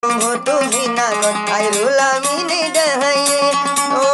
তুমি না খায়রুল আমিন ডাহাইয়ে ও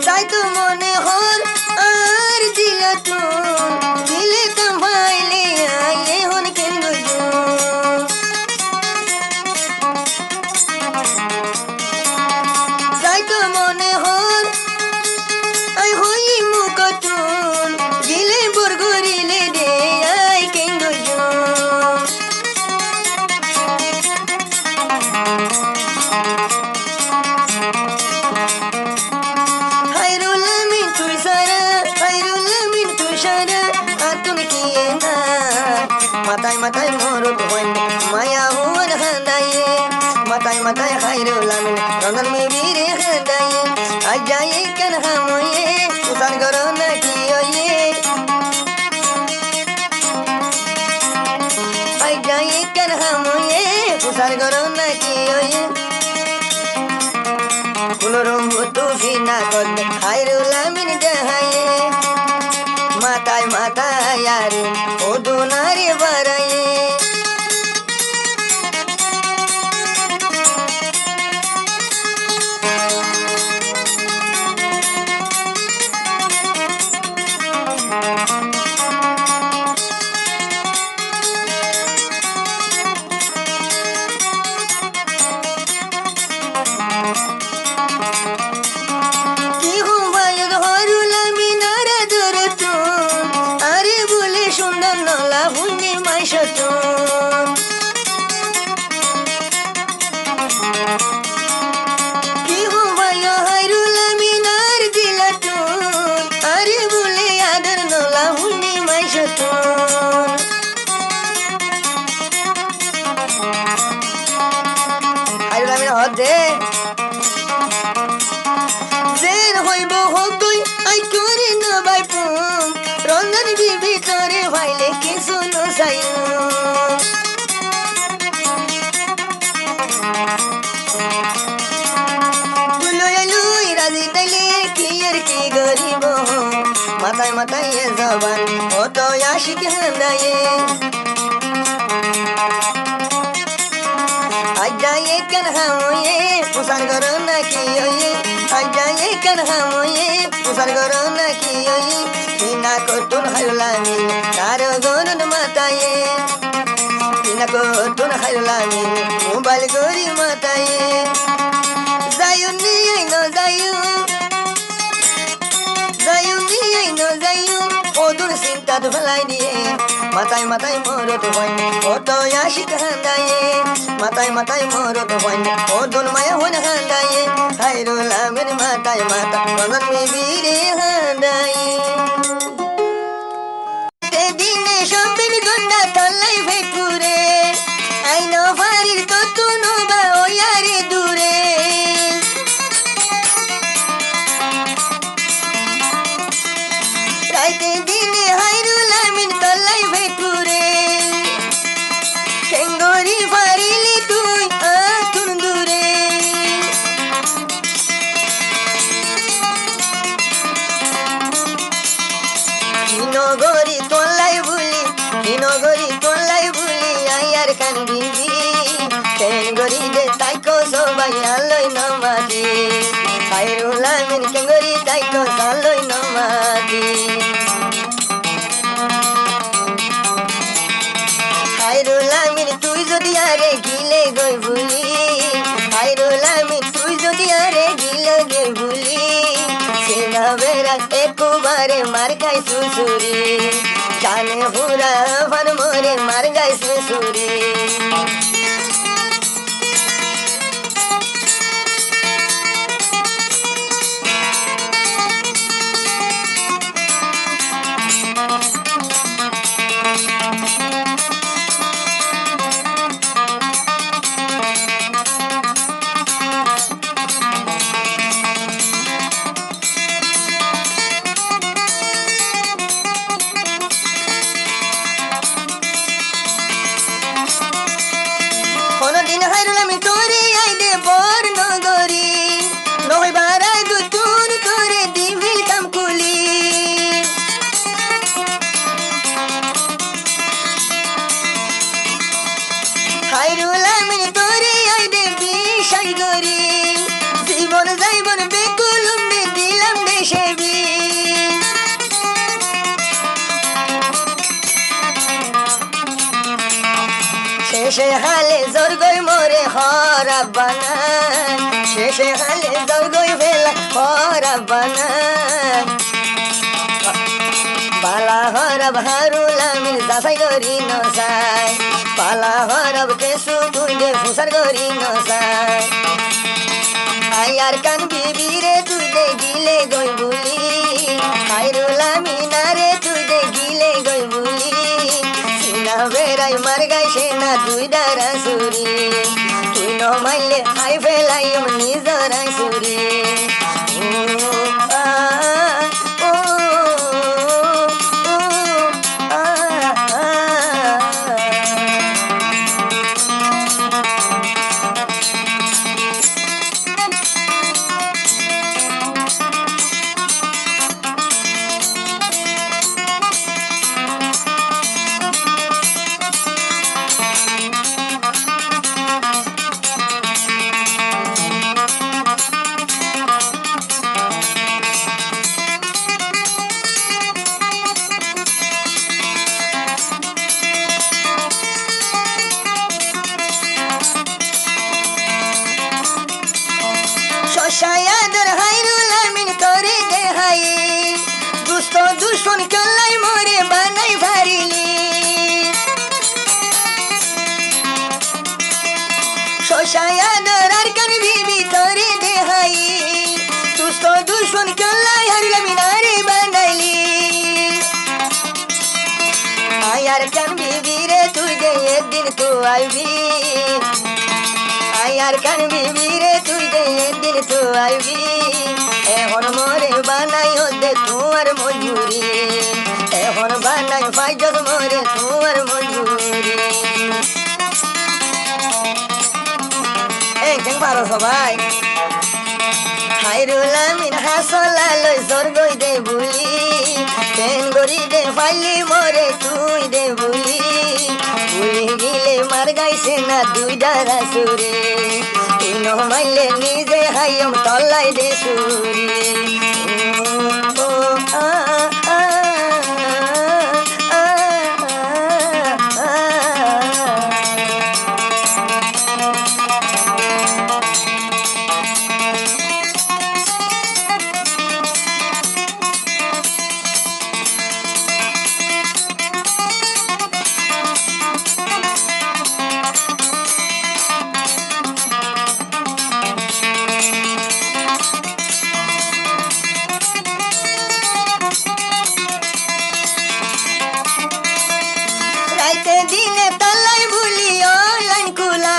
তাই তো মনে হল আর দিলা তুম দিলে তো ভাইলে আয়ে হন কেন গো তাই তো মনে হল আই হই মুখ তুম গিলে বরগরিলে দে আই কেন গো মাথায় মাথায় মরত হইন মায়া হুয়ার হান্দায়ে মাথায় মাথায় খায়রুল আমিন রঙন মে বীরে হান্দায়ে আজ যায়ে কেন হাময়ে উতান করো না কি ওয়ে আজ যায়ে কেন হাময়ে উতান করো না কি ওয়ে কুলরম তুফি না কর খায়রুল আমিন ডাহায়ে মাথায় মাথায় আরে ও দুনারে বারায়ে ভিতরে ভাইলে কি শুনো সাইও লুই রাজি তাইলে কি আর কি গরিব মাথায় মাথায় জবান ও তো আশিক হান্দায়ে আজ যায়ে কেন হাময়ে পুসার করো না কি ওয়ে আজ যায়ে কেন হাময়ে পুসার করো না কি ওয়ে বিনা কতুন খায়রুল আমিন তার গরন মাতায়ে বিনা কতুন খায়রুল আমিন মোবাইল গরি মাতায়ে যায়ু নিয়ে ন যায়ু যায়ু নিয়ে ন যায়ু ওদুর চিন্তা তো ফেলাই দিয়ে মাথায় মাথায় মরত হইন ও তো আশিক হান্দায়ে মাথায় মাথায় মরত হইন ও দুন মায়া হইন হান্দায়ে খায়রুল আমিন মাথায় মাথা রঙন মে বীরে হান্দায়ে দিনে সবিন গন্ডা তল্লাই ভেটুরে আইনো ফারির তো তুনো বা ওয়ারে দূরে রাইতে দিনে খায়রুল আমিন তল্লাই ভেটুরে কেঙ্গরি ফারিলি তুই আতুন দূরে নগরী তোলাই ভুলি আয়ার কান বিবি কেঙ্গরি দে তাইকো সবাই আলোই নমাজি খায়রুল আমিন কেঙ্গরি তাইকো আলোই নমাজি খায়রুল আমিন তুই যদি আরে গিলে গই ভুলি খায়রুল আমিন তুই যদি আরে গিলে গই ভুলি সেনা বেড়া একবারে মার গাই সুসুরি জানে পুরা ফান মোরে মার গাই সুসুরি কোনদিন হাইরুল আমি তোরে আইদে বর নগরী নয় বারাই দুতুন তোরে দিবিল কামকুলি হাইরুল আমি তোরে আইদে বিষয় গরি জীবন যাইবন বেকুলুম দে দিলাম দেশে বি শেষে হালে জর্গই মোরে হরা বানায় শেষে হালে জর্গই ফেলা হরা বানায় পালা হরব হারুল আমিন যাচাই করি নসাই পালা হরব কেসু তুই দে ফুসার করি নসাই আয়ার কান বিবিরে তুই দে গিলে গই বুলি হাইরুল আমিনারে তুই দে গিলে গই বুলি সিনা বেড়াই মার গাই সেনা তুই দারা সুরি তুই ন মাইলে হাই ফেলাই নিজরাই সুরি শায়াদর হাইরুল আমিন তোরে দেহাই দুষ্ট দুশ্মন কল্লাই মোরে বানাই ভারিলি শায়াদর আর কান বিবি তোরে দেহাই দুষ্ট দুশ্মন কল্লাই হাইরুল আমিন আরে বানাইলি আয়ার কান বিবি রে তুই দে একদিন তো আইবি আয়ার কান বিবি রে তুই দে একদিন তো আইবি এখন মোরে বানাই দে তোমার মজুরি এখন বানাই ফাইজত মোরে তোমার মজুরি কেন পারো সবাই হাইরুল আমিন হাসলা লই জর্গই দে বুলি কেন গরি দে ফাইলি মোরে তুই দে বুলি বুলি গিলে মার গাইছে না দুই দারা সুরে তুই ন মাইলে নিজে হাইম তলাই দে সুরি ও আ আ দিনে তালাই ভুলি অনলাইন খোলা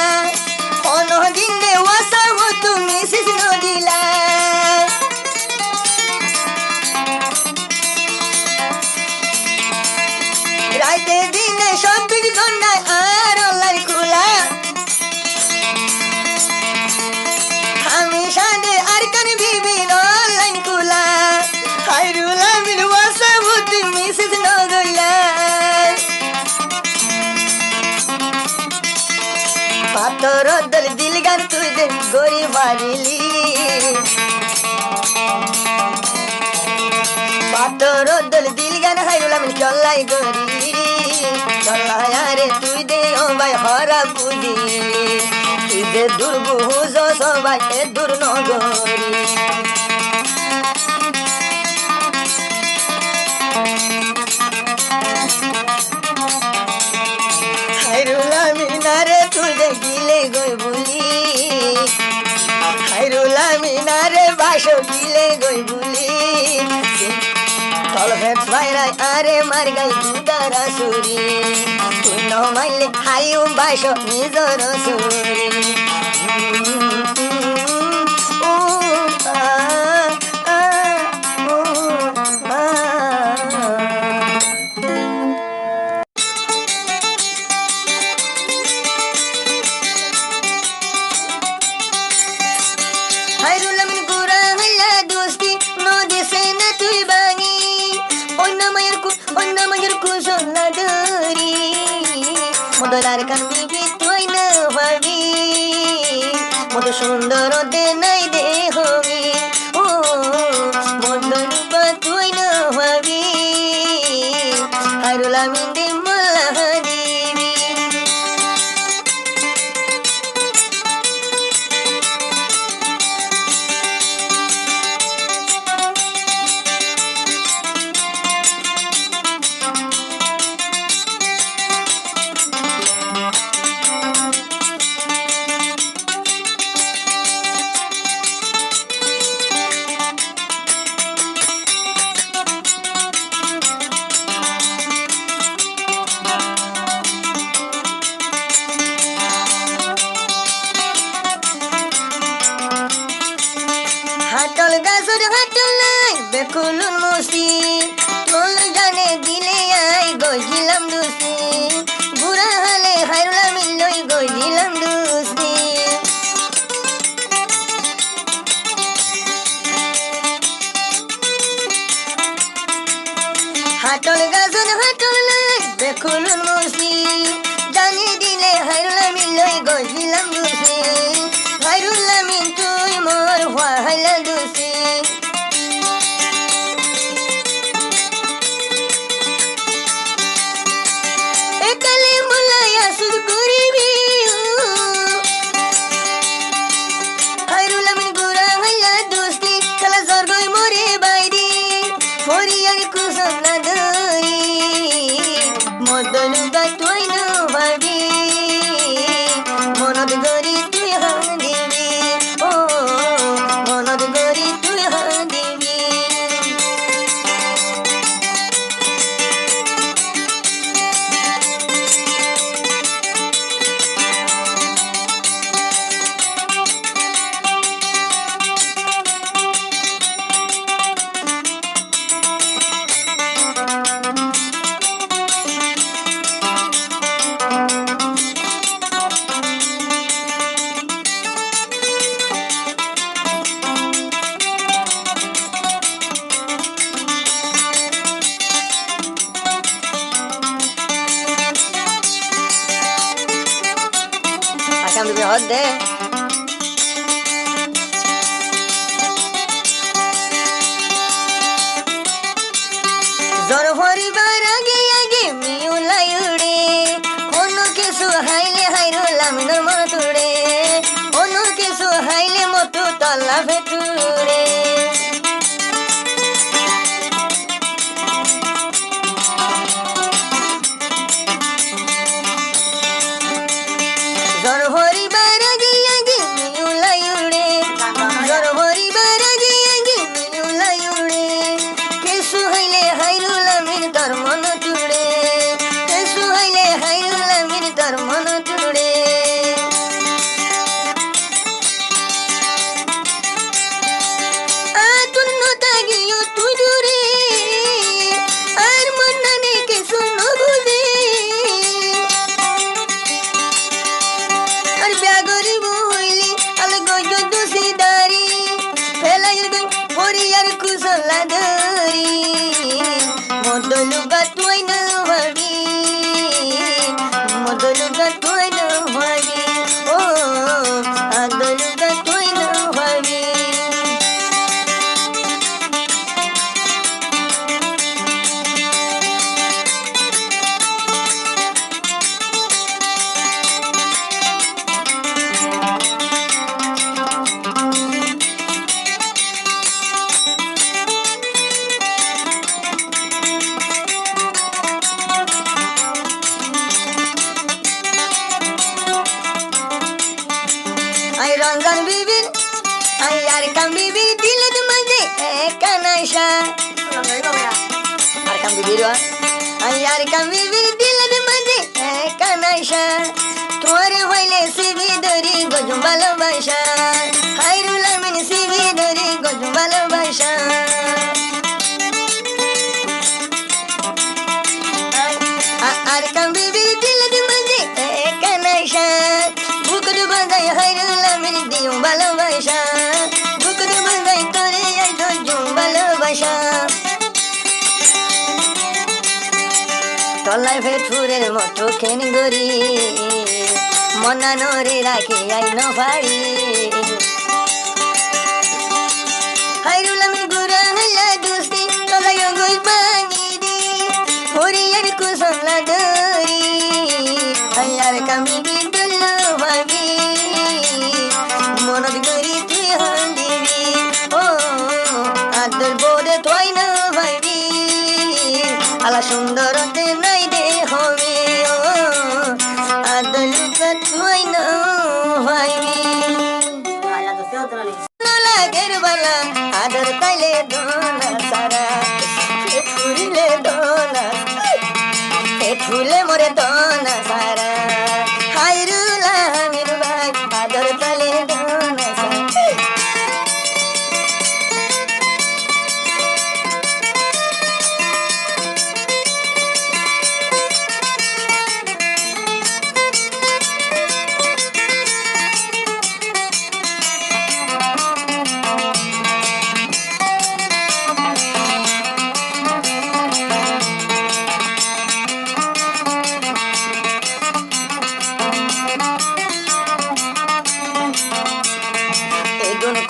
অন দিনে ওয়াসাব তুমি সিস নদিলা রাইতে দিনে সব বিগন্ডায় আর অনলাইন খোলা আমি সাদে আর কান বিবি অনলাইন খোলা হাইরুল আমিন ওয়াসাব তুমি সিস নদিলা পাতর দল দিল গান তুই দে গরি মারিলি পাতর দল দিল গান হাইরুল আমিন চল্লাই গরি চল্লাই আরে তুই দে ও ভাই হরা বুঝি তুই দে দুর্বুজ সবাই এ দূর নগরী হাইরুল আমিনারে তুলে গিলে গই বুলি, হাইরুল আমিনারে বাসো গিলে গই বুলি, তলভেট বাইরাই আরে মার গাই দুদারা সুরি, তুই ন মাইলে হাইউ বাসো নিজর সুরি। হাইরুল আমিন গুরা হইলা দোস্তি নদী সে না তুই বাঙি, অন্য মায়ের কুশল না ধরি, মদলার কান বিবি তুই না ভাবি, মদ সুন্দর দে নাই দেহমি, ও মদরূপা তুই না ভাবি, হাইরুল আমিন দে মোল্লা দিবি। হাটল গাছর হাটল নাই বেকুলুন মুসি, তোল জানে দিলে আই গইলাম দুসি, বুড়া হালে হাইরুল আমিন লই গইলাম দুসি। হাটল গাছর হাটল নাই বেকুলুন মুসি, জানি দিলে হাইরুল আমিন লই গইলাম দুসি, হাইরুল আমিন তুই মোর হাইলা দুসি। একালে মোলায়া সুদ করিবি, হাইরুল আমিন গুরা হাইলা দুস্তি, খেলা জর্গই মরে বাইরি, হরিয়ার কুসম না ধরি, মদনুবা তুই না ভাবি, মনত গরি তুই হান দিবি, ও মনত গরি তুই হান দিবি। আসাম দিবি হদ দে। জ্বর হরিবার আগে আগে মিউলাই উড়ে, অন্য কিছু হাইলে হাইরুল আমিনের মতুড়ে, অন্য কিছু হাইলে মতু তল্লা ভেটুরে। জ্বর হরিবার আগে আগে মিউলাই উড়ে, জ্বর হরিবার আগে আগে মিউলাই উড়ে, কিছু হইলে হাইরুল আমিন তোর মন চুড়ে, কিছু হইলে হাইরুল আমিন তোর মন চুড়ে। বিবিরা আর কাম বিবির দিলের মাঝে কানাইশা তোর হইলে সিবি ধরি গজম ভালোবাসা হাইরুল আমিন সিবি ধরি গজম ভালোবাসা আর কাম বিবির দিলের মাঝে কানাইশা বুকুর বাঁধাই হাইরুল আমিন দিও ভালোবাসা বুকুর বাঁধাই তোরে আই গজম ভালোবাসা তলায় ভেটপুরের মতো খেন গরি মনানোরে রাখি আই নভাড়ি হাইরুল আমি গুড়া হইলা দুস্তি তলায় গই পানি দি হরিয়ার কুসলা দরি হাইয়ার কামি বিদুল্লো ভাবি মনত গরি তুই হন দিবি ও আদর বোধে তোই না ভাবি আলা সুন্দরতে নাই দে হবে ও আদলুকা তুই না ভাবি লাগের বালা আদর তাইলে দোনা সারা ফুলে দোনা ফুলে মোরে দোনা সারা হাইরুল আমিন ভাই আদর তাইলে দোনা সারা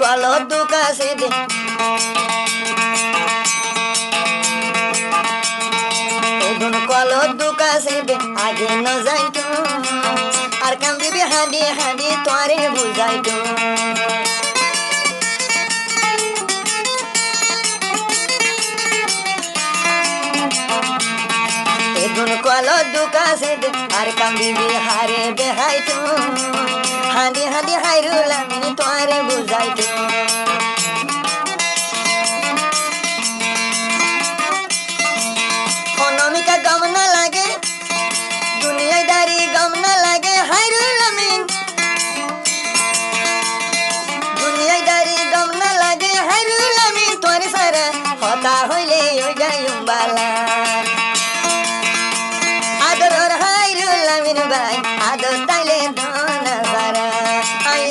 কলো দুকা সে দে এগুন কলো দুকা সে দে আগে ন যাইতো আর কাম দিবি হাঁদি হাঁদি তোরে বুঝাইতো এগুন কলো দুকা সে দে আর কাম দিবি হারে দেখাইতো হাঁদি হাঁদি হাইরুল আমিন তোরে বুঝাইতো অনমিকা গম না লাগে দুনিয়ায় দাঁড়ি গম না লাগে হাইরুল আমিন দুনিয়ায় দাঁড়ি গম না লাগে হাইরুল আমিন তোরে সারা হতা হইলে ওই যাই বালা আদর হাইরুল আমিন ভাই আদর তাইলে দোনা সারা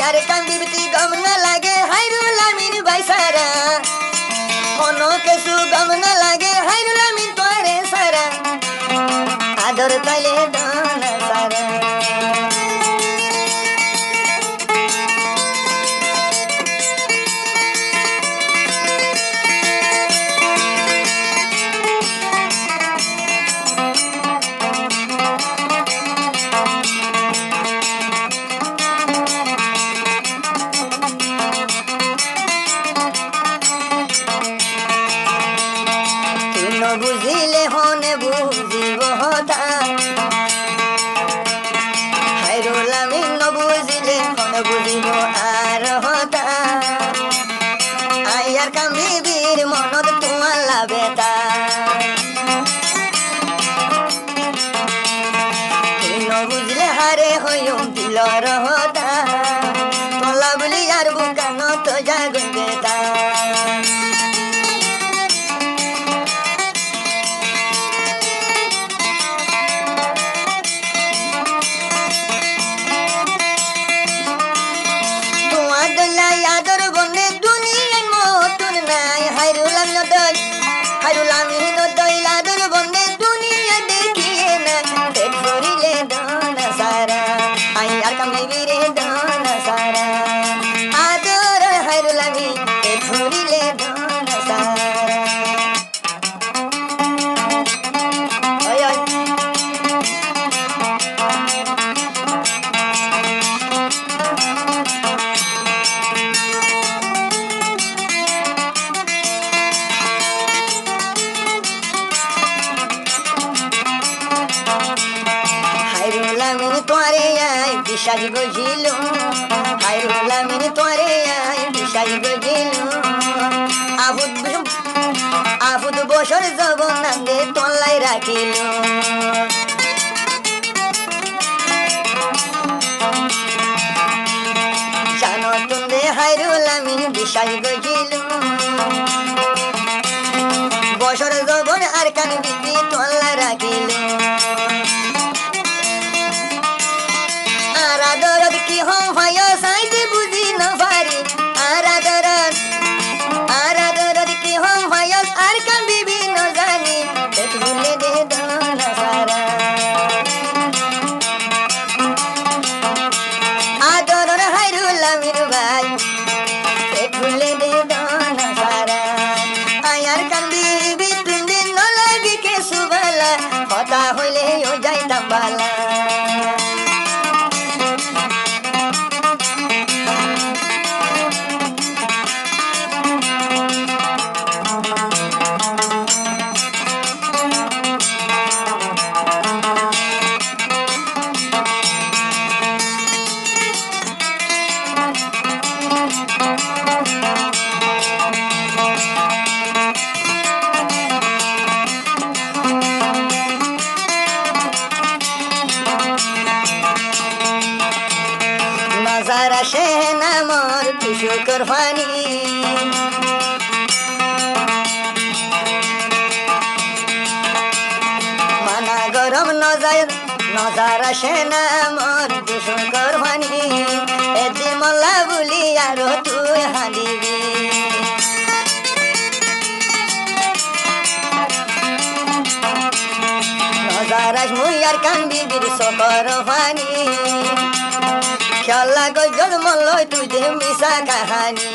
আরে কাম বিবতি গম না লাগে হাইরুল আমিন ভাই সারা কোনো কিছু গম না লাগে হাইরুল আমিন তোরে সারা আদর তাইলে দোনা সারা বুঝিলে হনে বুঝিব হতা হাইরুল আমিন ন বুঝিলে হনে বুঝিব আর হতা আয়ার কাম বিবির মনত তোমার লাভেতা ন বুঝলে হারে হইম দিলর হতা তলা বলি আর বুকান তো জাগবেতা আদর বনে দুনিয়ার মতন নাই হাইরুল আমিন দইল আদর বনে দুনিয়া দেখিয়ে না পেট ভরিলে দোনা সারা আই আর কাম বিবিরে দোনা সারা আদর হাইরুল আমিন পেট ভরিলে দোনা সারা ওই ওই বিশ্বাস বুঝিল হাইরুল আমিন তোরে আই বিশ্বাস বুঝিল আবুদ বছর যাব নান্দে তোলাই রাখিল জানো তুন্দে হাইরুল আমি বিশ্বাস গজিল বছর যৌবন আর কান বিবি তোলাই রাখিল আরাদরদ কি হম হয় সাইতে বুঝি না পারি আরাদরদ কি হম হয় আর কান বিবি না জানি পেট ভুলে দে দোনা সারা আদরর হাইরুল আমির ভাই পেট ভুলে দে দোনা সারা আয়ার কান বিবি তিন দিন ন লাগি কে সুবালা কথা হইলে ও যাইতাম বালা নজারা সে নামর টুসু কোরবানি মানা গরম নজারা সে নামর টুসু কোরবানি এদি মল্লা বলি আর তুই হাঁদিবি নজারাস মুই আর কান বিবির সকর পানি খেলা গজল মল্লয় তুই দে মিশা কাহানি